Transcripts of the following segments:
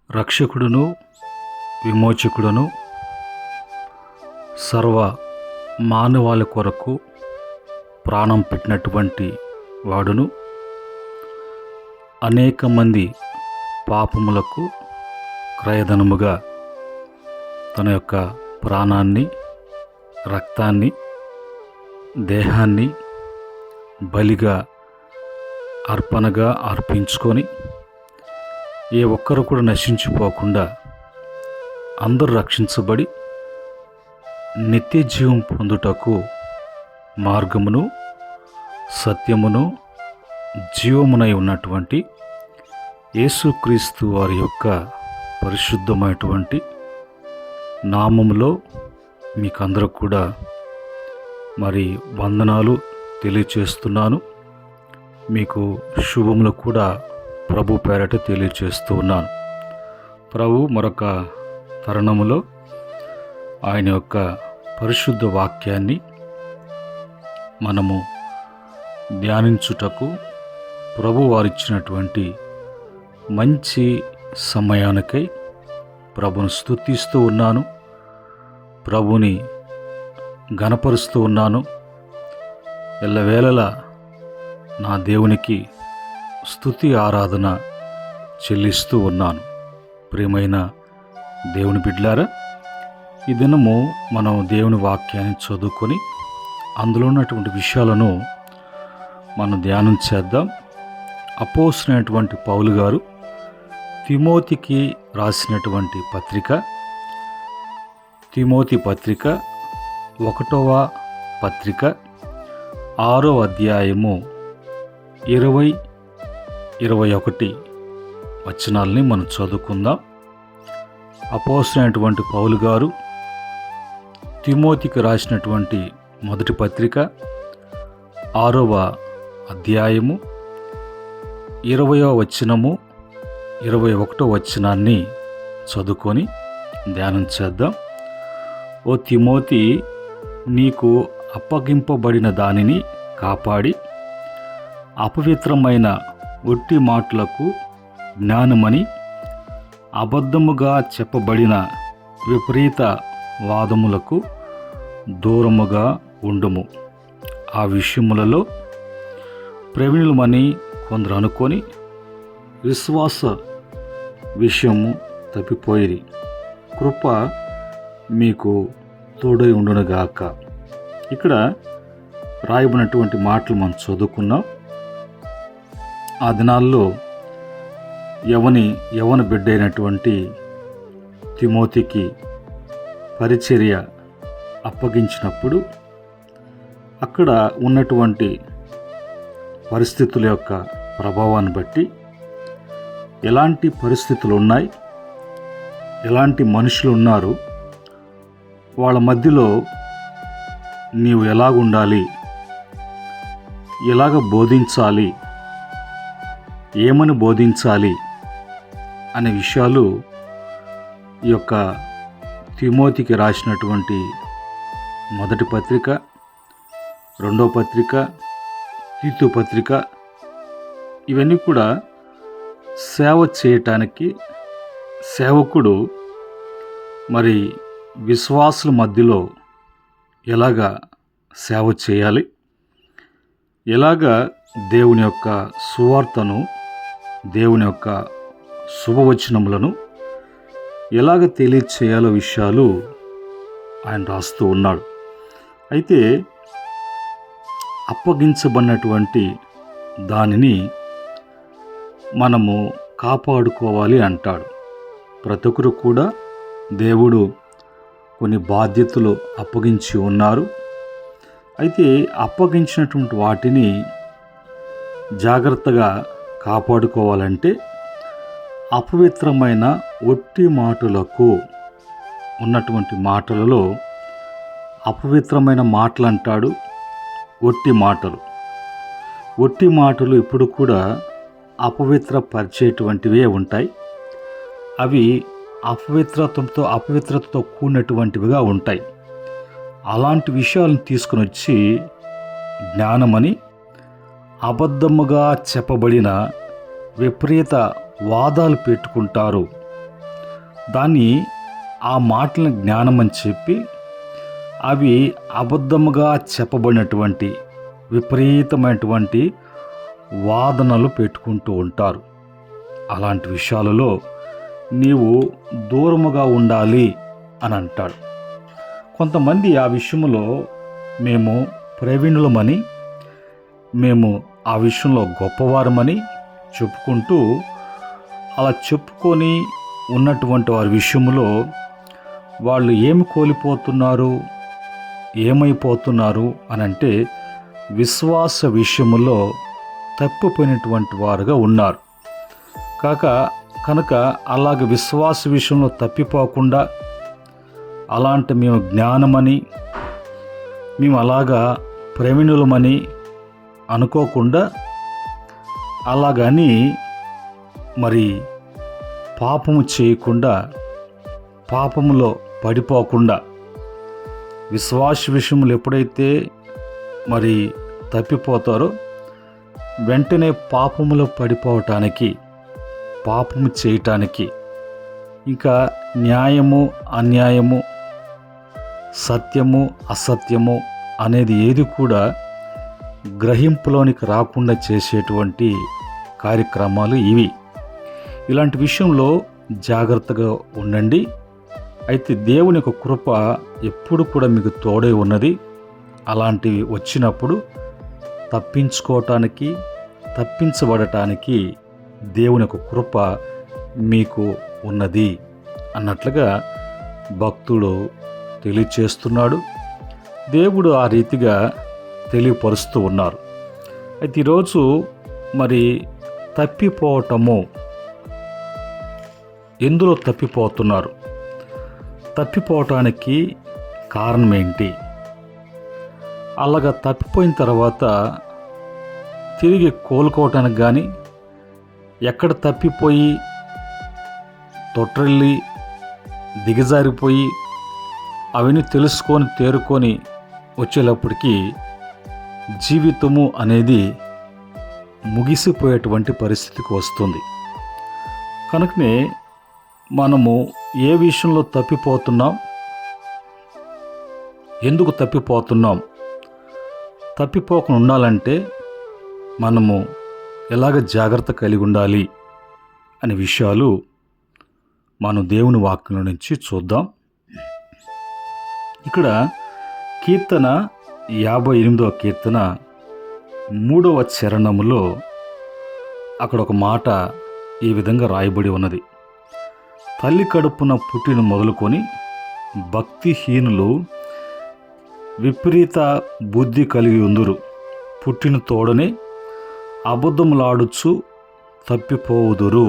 రక్షకుడును విమోచకుడును సర్వ మానవాళి కొరకు ప్రాణం పెట్టినటువంటి వాడును అనేక మంది పాపములకు క్రయధనముగా తన యొక్క ప్రాణాన్ని, రక్తాన్ని, దేహాన్ని బలిగా అర్పణగా అర్పించుకొని ఏ ఒక్కరు కూడా నశించిపోకుండా అందరూ రక్షించబడి నిత్య జీవం పొందుటకు మార్గమును, సత్యమును, జీవమునై ఉన్నటువంటి యేసుక్రీస్తు వారి యొక్క పరిశుద్ధమైనటువంటి నామములో మీకందరూ కూడా మరి వందనాలు తెలియచేస్తున్నాను. మీకు శుభములు కూడా ప్రభు పేరట తెలియచేస్తూ ఉన్నాను. ప్రభు మరొక తరుణములో ఆయన యొక్క పరిశుద్ధ వాక్యాన్ని మనము ధ్యానించుటకు ప్రభు వారిచ్చినటువంటి మంచి సమయానికై ప్రభుని స్తుతిస్తూ ఉన్నాను. ప్రభుని ఘనపరుస్తూ ఉన్నాను. ఎల్లవేళలా నా దేవునికి స్తుతి ఆరాధన చెల్లిస్తూ ఉన్నాను. ప్రియమైన దేవుని బిడ్డలారా, ఈ దినము మనం దేవుని వాక్యాన్ని చదువుకొని అందులో ఉన్నటువంటి విషయాలను మనం ధ్యానం చేద్దాం. అపోస్తలుడైనటువంటి పౌలు గారు తిమోతికి రాసినటువంటి పత్రిక, తిమోతి పత్రిక 1వ పత్రిక 6వ అధ్యాయము 20-21 వచనాలని మనం చదువుకుందాం. అపోస్తలుడైనటువంటి పౌలు గారు తిమోతికి రాసినటువంటి మొదటి పత్రిక 6వ అధ్యాయము 20వ వచనము 21వ వచనాన్ని చదువుకొని ధ్యానం చేద్దాం. ఓ తిమోతి, నీకు అప్పగింపబడిన దానిని కాపాడి అపవిత్రమైన ఒట్టి మాటలకు జ్ఞానమని అబద్ధముగా చెప్పబడిన విపరీత వాదములకు దూరముగా ఉండుము. ఆ విషయములలో ప్రవీణులమని కొందరు అనుకొని విశ్వాస విషయము తప్పిపోయిరి. కృప మీకు తోడై ఉండునుగాక. ఇక్కడ రాయబడినటువంటి మాటలు మనం చదువుకున్నాం. ఆ దినాల్లో యవన బిడ్డ అయినటువంటి తిమోతికి పరిచర్య అప్పగించినప్పుడు అక్కడ ఉన్నటువంటి పరిస్థితుల యొక్క ప్రభావాన్ని బట్టి ఎలాంటి పరిస్థితులు ఉన్నాయి, ఎలాంటి మనుషులు ఉన్నారు, వాళ్ళ మధ్యలో నీవు ఎలాగుండాలి, ఎలాగ బోధించాలి, ఏమని బోధించాలి అనే విషయాలు ఈ యొక్క తిమోతికి రాసినటువంటి మొదటి పత్రిక, 2వ పత్రిక, తీతు పత్రిక ఇవన్నీ కూడా సేవ చేయటానికి సేవకుడు మరి విశ్వాసుల మధ్యలో ఎలాగా సేవ చేయాలి, ఎలాగా దేవుని యొక్క సువార్తను, దేవుని యొక్క శుభవచనములను ఎలాగ తెలియచేయాలో విషయాలు ఆయన రాస్తూ ఉన్నాడు. అయితే అప్పగించబడినటువంటి దానిని మనము కాపాడుకోవాలి అంటాడు. ప్రతి ఒక్కరు కూడా దేవుడు కొన్ని బాధ్యతలు అప్పగించి ఉన్నారు. అయితే అప్పగించినటువంటి వాటిని జాగ్రత్తగా కాపాడుకోవాలంటే అపవిత్రమైన ఒట్టి మాటలకు ఉన్నటువంటి మాటలలో అపవిత్రమైన మాటలు అంటాడు. ఒట్టి మాటలు ఇప్పుడు కూడా అపవిత్రపరిచేటువంటివే ఉంటాయి. అవి అపవిత్రతతో కూడినటువంటివిగా ఉంటాయి. అలాంటి విషయాలను తీసుకుని వచ్చి జ్ఞానమని అబద్ధముగా చెప్పబడిన విపరీత వాదాలు పెట్టుకుంటారు దాన్ని ఆ మాటలను జ్ఞానం అని చెప్పి అవి అబద్ధముగా చెప్పబడినటువంటి విపరీతమైనటువంటి వాదనలు పెట్టుకుంటూ ఉంటారు. అలాంటి విషయాలలో నీవు దూరముగా ఉండాలి అని అంటాడు. కొంతమంది ఆ విషయంలో మేము ప్రవీణులమని, మేము ఆ విషయంలో గొప్పవారమని చెప్పుకుంటూ అలా చెప్పుకొని ఉన్నటువంటి వారి విషయంలో వాళ్ళు ఏమి కోల్పోతున్నారు, ఏమైపోతున్నారు అని అంటే విశ్వాస విషయములో తప్పిపోయినటువంటి వారుగా ఉన్నారు. కనుక అలాగ విశ్వాస విషయంలో తప్పిపోకుండా అలాంటి మేము జ్ఞానమని, మేము అలాగా ప్రవీణులమని అనుకోకుండా అలాగని మరి పాపము చేయకుండా, పాపములో పడిపోకుండా, విశ్వాస విషయములు ఎప్పుడైతే మరి తప్పిపోతారో వెంటనే పాపములో పడిపోవటానికి, పాపము చేయటానికి, ఇంకా న్యాయము అన్యాయము, సత్యము అసత్యము అనేది ఏది కూడా గ్రహింపులోనికి రాకుండా చేసేటువంటి కార్యక్రమాలు ఇవి. ఇలాంటి విషయంలో జాగ్రత్తగా ఉండండి. అయితే దేవుని యొక్క కృప ఎప్పుడు కూడా మీకు తోడై ఉన్నది. అలాంటివి వచ్చినప్పుడు తప్పించుకోవటానికి, తప్పించబడటానికి దేవుని యొక్క కృప మీకు ఉన్నది అన్నట్లుగా భక్తుడు తెలియచేస్తున్నాడు. దేవుడు ఆ రీతిగా తెలియపరుస్తూ ఉన్నారు. అయితే ఈరోజు మరి తప్పిపోవటము, ఎందులో తప్పిపోతున్నారు, తప్పిపోవటానికి కారణం ఏంటి, అలాగా తప్పిపోయిన తర్వాత తిరిగి కోలుకోవటానికి కానీ, ఎక్కడ తప్పిపోయి తొట్రెళ్ళి దిగజారిపోయి అవన్నీ తెలుసుకొని తేరుకొని వచ్చేటప్పటికి జీవితము అనేది ముగిసిపోయేటువంటి పరిస్థితికి వస్తుంది. కనుకనే మనము ఏ విషయంలో తప్పిపోతున్నాం, ఎందుకు తప్పిపోతున్నాం, తప్పిపోకుండా ఉండాలంటే మనము ఎలాగ జాగ్రత్త కలిగి ఉండాలి అనే విషయాలు మనం దేవుని వాక్యంలో నుంచి చూద్దాం. ఇక్కడ కీర్తన 58వ కీర్తన 3వ చరణములో అక్కడ ఒక మాట ఈ విధంగా రాయబడి ఉన్నది. తల్లి కడుపున పుట్టిన మొదలుకొని భక్తిహీనులు విపరీత బుద్ధి కలిగి ఉందురు, పుట్టిన తోడనే అబద్ధములాడుచు తప్పిపోవుదురు.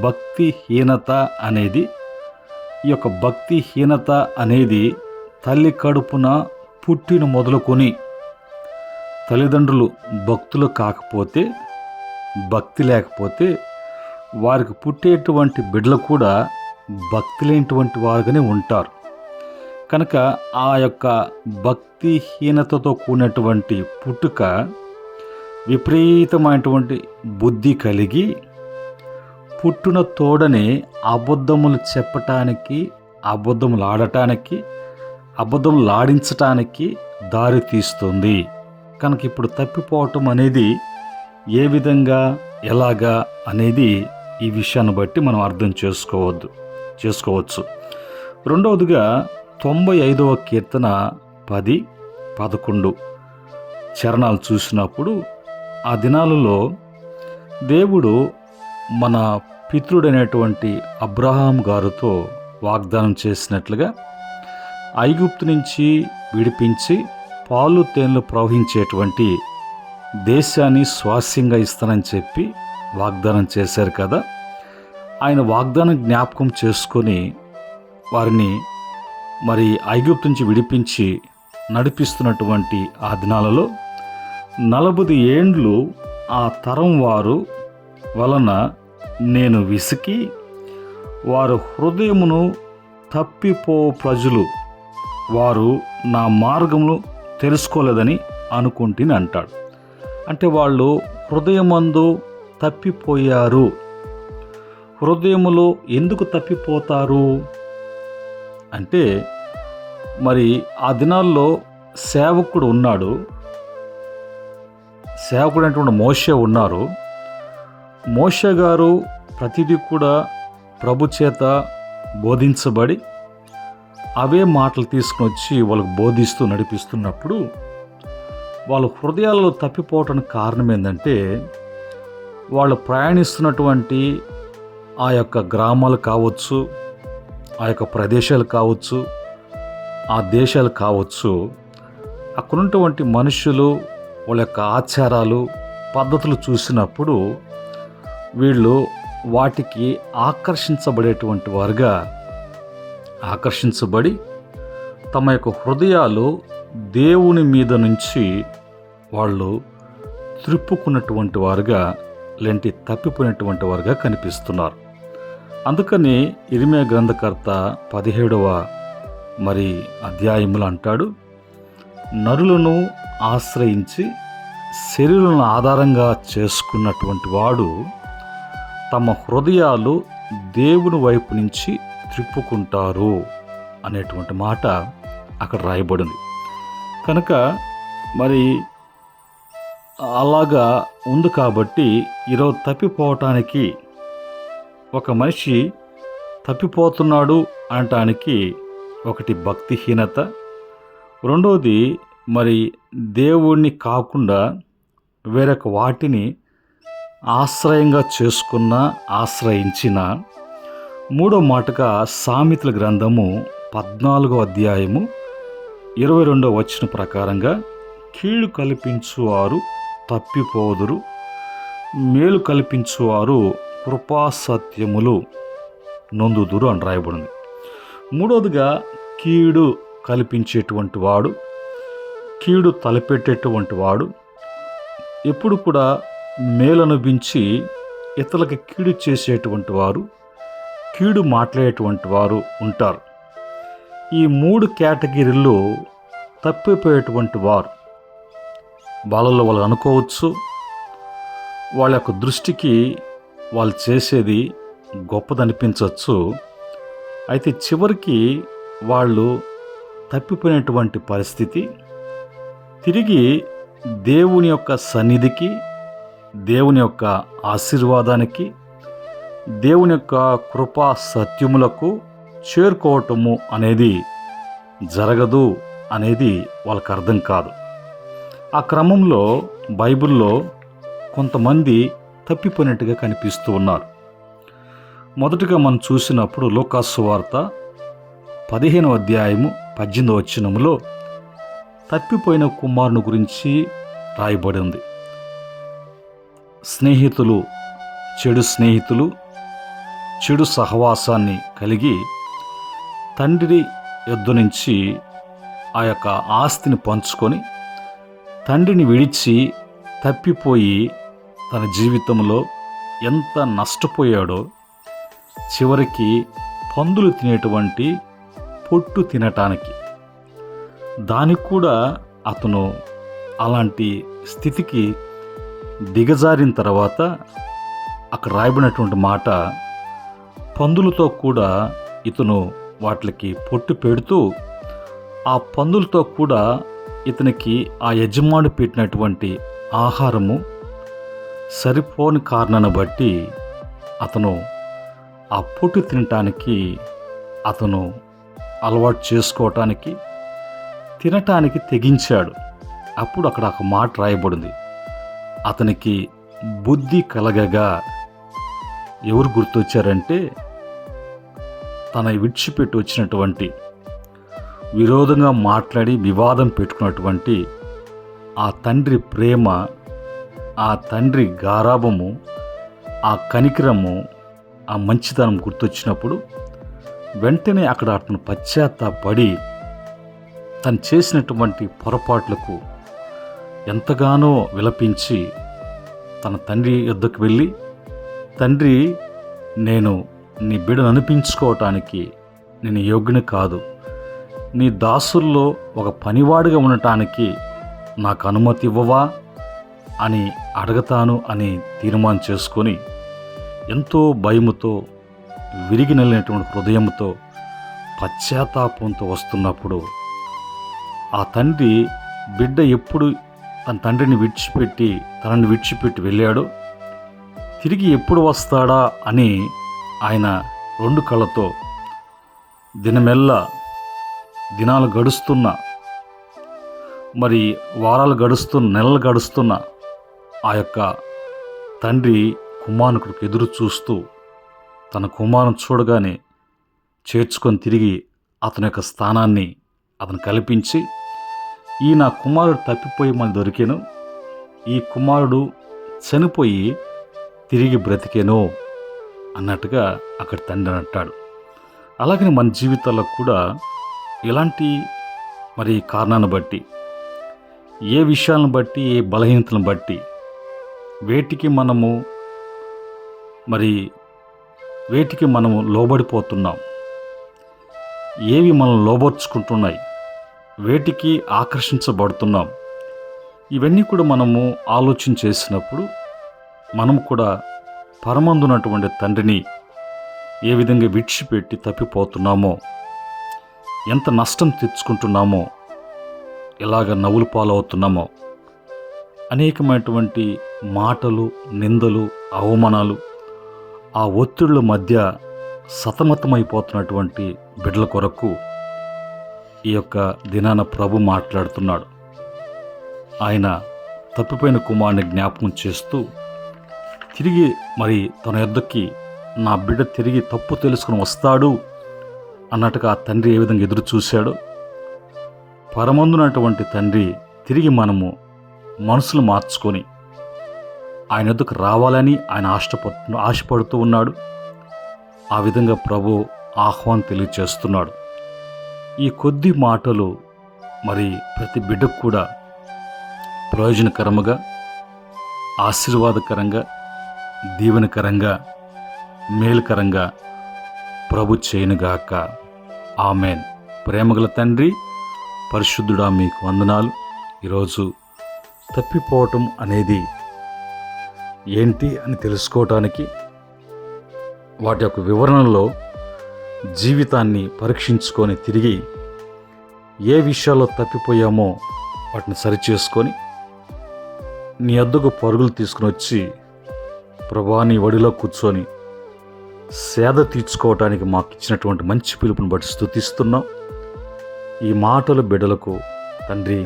భక్తిహీనత అనేది, ఈ యొక్క భక్తిహీనత అనేది తల్లి కడుపున పుట్టిన మొదలుకొని, తల్లిదండ్రులు భక్తులు కాకపోతే, భక్తి లేకపోతే వారికి పుట్టేటువంటి బిడ్డలు కూడా భక్తి లేనటువంటి వారుగానే ఉంటారు. కనుక ఆ యొక్క భక్తిహీనతతో కూడినటువంటి పుట్టుక విపరీతమైనటువంటి బుద్ధి కలిగి పుట్టున తోడనే అబద్ధములు చెప్పటానికి, అబద్ధములు ఆడటానికి, అబద్ధములు ఆడించటానికి దారి తీస్తుంది. కనుక ఇప్పుడు తప్పిపోవటం అనేది ఏ విధంగా, ఎలాగా అనేది ఈ విషయాన్ని బట్టి మనం అర్థం చేసుకోవచ్చు. రెండవదిగా 95వ కీర్తన 10, 11 చరణాలు చూసినప్పుడు ఆ దినాలలో దేవుడు మన పితృడైనటువంటి అబ్రహాం గారితో వాగ్దానం చేసినట్లుగా ఐగుప్తు నుంచి విడిపించి పాలు తేనెలు ప్రవహించేటువంటి దేశాన్ని స్వాస్యంగా ఇస్తానని చెప్పి వాగ్దానం చేశారు కదా. ఆయన వాగ్దానం జ్ఞాపకం చేసుకొని వారిని మరి ఐగుప్తు నుంచి విడిపించి నడిపిస్తున్నటువంటి ఆ దినాలలో 40 ఏండ్లు ఆ తరం వారు వలన నేను విసికి వారు హృదయమును తప్పిపో ప్రజలు, వారు నా మార్గములు తెలుసుకోలేదని అనుకుంటుని అంటాడు. అంటే వాళ్ళు హృదయమందు తప్పిపోయారు, హృదయములో ఎందుకు తప్పిపోతారు అంటే, మరి ఆ దినాల్లో సేవకుడు ఉన్నాడు, సేవకుడు అనేటువంటి మోషే ఉన్నారు. మోషే గారు ప్రతిదీ కూడా ప్రభు చేత బోధించబడి అవే మాటలు తీసుకుని వచ్చి వాళ్ళకు బోధిస్తూ నడిపిస్తున్నప్పుడు వాళ్ళ హృదయాలలో తప్పిపోవటానికి కారణం ఏంటంటే, వాళ్ళు ప్రయాణిస్తున్నటువంటి ఆ యొక్క గ్రామాలు కావచ్చు, ఆ యొక్క ప్రదేశాలు కావచ్చు, ఆ దేశాలు కావచ్చు, అక్కడ ఉన్నటువంటి మనుషులు వాళ్ళ యొక్క ఆచారాలు పద్ధతులు చూసినప్పుడు వీళ్ళు వాటికి ఆకర్షించబడేటువంటి వారుగా ఆకర్షించబడి తమ యొక్క హృదయాలు దేవుని మీద నుంచి వాళ్ళు త్రిప్పుకున్నటువంటి వారుగా, లేంటి తప్పిపోయినటువంటి వారుగా కనిపిస్తున్నారు. అందుకని ఇర్మీయా గ్రంథకర్త 17వ అధ్యాయములు అంటాడు, నరులను ఆశ్రయించి శరీరాలను ఆధారంగా చేసుకున్నటువంటి వాడు తమ హృదయాలు దేవుని వైపు నుంచి త్రిప్పుకుంటారు అనేటువంటి మాట అక్కడ రాయబడింది. కనుక అలాగా ఉంది కాబట్టి ఈరోజు తప్పిపోవటానికి, ఒక మనిషి తప్పిపోతున్నాడు అనటానికి ఒకటి భక్తిహీనత, రెండవది దేవుణ్ణి కాకుండా వేరొక వాటిని ఆశ్రయంగా ఆశ్రయించిన, మూడో మాటగా సామెతల గ్రంథము 14వ అధ్యాయము 22వ వచనం ప్రకారంగా, కీడు కల్పించువారు తప్పిపోదురు, మేలు కల్పించువారు కృపాసత్యములు నొందుదురు అని రాయబడింది. మూడవదిగా కీడు కల్పించేటువంటి వాడు, కీడు తలపెట్టేటువంటి వాడు ఎప్పుడు కూడా మేలనుభించి ఇతరులకు కీడు చేసేటువంటి వారు, కీడు మాట్లాడేటువంటి వారు ఉంటారు. ఈ 3 కేటగిరీల్లో తప్పిపోయేటువంటి వారు వాళ్ళలో వాళ్ళు అనుకోవచ్చు, వాళ్ళ యొక్క దృష్టికి వాళ్ళు చేసేది గొప్పదనిపించవచ్చు. అయితే చివరికి వాళ్ళు తప్పిపోయినటువంటి పరిస్థితి, తిరిగి దేవుని యొక్క సన్నిధికి, దేవుని యొక్క ఆశీర్వాదానికి, దేవుని యొక్క కృపా సత్యములకు చేరుకోవటము అనేది జరగదు అనేది వాళ్ళకి అర్థం కాదు. ఆ క్రమంలో బైబిల్లో కొంతమంది తప్పిపోయినట్టుగా కనిపిస్తూ ఉన్నారు. మొదటగా మనం చూసినప్పుడు లూకా సువార్త 15వ అధ్యాయము 18వ వచనములో తప్పిపోయిన కుమారుని గురించి రాయబడి ఉంది. చెడు స్నేహితులు చెడు సహవాసాన్ని కలిగి తండ్రి యొద్ద నుంచి ఆ యొక్క ఆస్తిని పంచుకొని తండ్రిని విడిచి తప్పిపోయి తన జీవితంలో ఎంత నష్టపోయాడో, చివరికి పందులు తినేటువంటి పొట్టు తినటానికి, దానికి కూడా అతను అలాంటి స్థితికి దిగజారిన తర్వాత అక్కడ రాయబడినటువంటి మాట, పందులతో కూడా ఇతను వాటికి పొట్టు పెడుతూ ఆ పందులతో కూడా ఇతనికి ఆ యజమాని పెట్టినటువంటి ఆహారము సరిపోని కారణాన్ని బట్టి అతను ఆ పొట్టు తినటానికి, అతను అలవాటు చేసుకోవటానికి, తినటానికి తెగించాడు. అప్పుడు అక్కడ ఒక మాట రాయబడింది, అతనికి బుద్ధి కలగగా ఎవరు గుర్తొచ్చారంటే తన విడిచిపెట్టి వచ్చినటువంటి, విరోధంగా మాట్లాడి వివాదం పెట్టుకున్నటువంటి ఆ తండ్రి ప్రేమ, ఆ తండ్రి గారాబము, ఆ కనికరము, ఆ మంచితనం గుర్తొచ్చినప్పుడు వెంటనే అక్కడ అతను పశ్చాత్తాపడి తను చేసినటువంటి పొరపాట్లకు ఎంతగానో విలపించి తన తండ్రి యొద్దకు వెళ్ళి, తండ్రి, నేను నీ బిడ్డను అనిపించుకోవటానికి నేను యోగ్యుని కాదు, నీ దాసుల్లో ఒక పనివాడిగా ఉండటానికి నాకు అనుమతి ఇవ్వవా అని అడగతాను అని తీర్మానం చేసుకొని ఎంతో భయముతో విరిగి నలిగినటువంటి హృదయంతో పశ్చాత్తాపంతో వస్తున్నప్పుడు ఆ తండ్రి బిడ్డ ఎప్పుడు తన తండ్రిని విడిచిపెట్టి తనని విడిచిపెట్టి వెళ్ళాడో తిరిగి ఎప్పుడు వస్తాడా అని ఆయన రెండు కళ్ళతో దినమెల్లా దినాలు గడుస్తున్న, మరి వారాలు గడుస్తున్న, నెలలు గడుస్తున్న ఆ యొక్క తండ్రి కుమారునికి ఎదురు చూస్తూ తన కుమారుని చూడగానే చేర్చుకొని తిరిగి అతని యొక్క స్థానాన్ని అతను కల్పించి, ఈ నా కుమారుడు తప్పిపోయి మనకు దొరికాను, ఈ కుమారుడు చనిపోయి తిరిగి బ్రతికేను అన్నట్టుగా అక్కడ తండ్రి అంటాడు. అలాగని మన జీవితాల్లో కూడా ఇలాంటి మరి కారణాన్ని బట్టి, ఏ విషయాలను బట్టి, ఏ బలహీనతలను బట్టి వేటికి మనము లోబడిపోతున్నాం, ఏవి మనం లోబర్చుకుంటున్నాయి, వేటికి ఆకర్షించబడుతున్నాం, ఇవన్నీ కూడా మనము ఆలోచన చేసినప్పుడు మనము కూడా పరమందున్నటువంటి తండ్రిని ఏ విధంగా విడిచిపెట్టి తప్పిపోతున్నామో, ఎంత నష్టం తెచ్చుకుంటున్నామో, ఎలాగ నవ్వులు పాలవుతున్నామో, అనేకమైనటువంటి మాటలు, నిందలు, అవమానాలు, ఆ ఒత్తిళ్ల మధ్య సతమతమైపోతున్నటువంటి బిడ్డల కొరకు ఈ యొక్క దినాన ప్రభు మాట్లాడుతున్నాడు. ఆయన తప్పిపోయిన కుమారుని జ్ఞాపకం చేస్తూ తిరిగి మరి తన యొద్దకి నా బిడ్డ తిరిగి తప్పు తెలుసుకుని వస్తాడు అన్నట్టుగా ఆ తండ్రి ఏ విధంగా ఎదురు చూశాడో, పరమందునటువంటి తండ్రి తిరిగి మనము మనసులు మార్చుకొని ఆయన యొద్దకు రావాలని ఆయన ఆశపడుతూ ఉన్నాడు. ఆ విధంగా ప్రభు ఆహ్వానం తెలియచేస్తున్నాడు. ఈ కొద్ది మాటలు మరి ప్రతి బిడ్డకు కూడా ప్రయోజనకరముగా, ఆశీర్వాదకరంగా, దీవెనకరంగా, మేలుకరంగా ప్రభు చేయనుగాక. ఆమెన్. ప్రేమగల తండ్రి, పరిశుద్ధుడా, మీకు వందనాలు. ఈరోజు తప్పిపోవటం అనేది ఏంటి అని తెలుసుకోవటానికి, వాటి యొక్క వివరణలో జీవితాన్ని పరీక్షించుకొని తిరిగి ఏ విషయాల్లో తప్పిపోయామో వాటిని సరిచేసుకొని నీ వద్దకు పరుగులు తీసుకుని వచ్చి ప్రభా నీ ఒడిలో కూర్చొని సేద తీర్చుకోవటానికి మాకు ఇచ్చినటువంటి మంచి పిలుపుని బట్టి స్తుతిస్తున్నాం. ఈ మాటలు బిడ్డలకు తండ్రి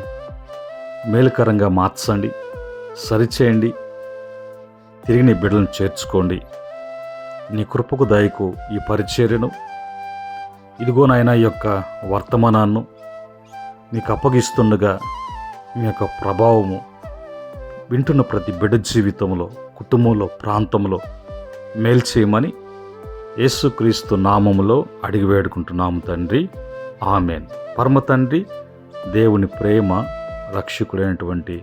మేలుకరంగా మార్చండి, సరిచేయండి, తిరిగి నీ బిడ్డలను చేర్చుకోండి. నీ కృపకు దయకు ఈ పరిచర్యను, ఇదిగో నాయన ఈ యొక్క వర్తమానాన్ని నీకు అప్పగిస్తుండగా మీ యొక్క ప్రభావము వింటున్న ప్రతి బిడ్డ జీవితంలో, కుటుంబంలో, ప్రాంతంలో మేల్చేయమని యేసుక్రీస్తు నామములో అడిగి వేడుకుంటున్నాము తండ్రి. ఆమెన్. పరమ తండ్రి దేవుని ప్రేమ, రక్షకుడైనటువంటి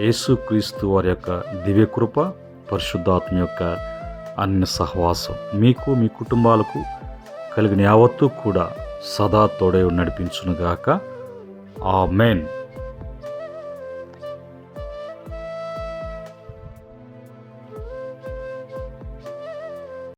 యేసుక్రీస్తు వారి యొక్క దివ్యకృప, పరిశుద్ధాత్మ యొక్క అన్ని సహవాసం మీకు, మీ కుటుంబాలకు కలిగిన యావత్తూ కూడా సదా తోడై నడిపించునుగాక. ఆమెన్.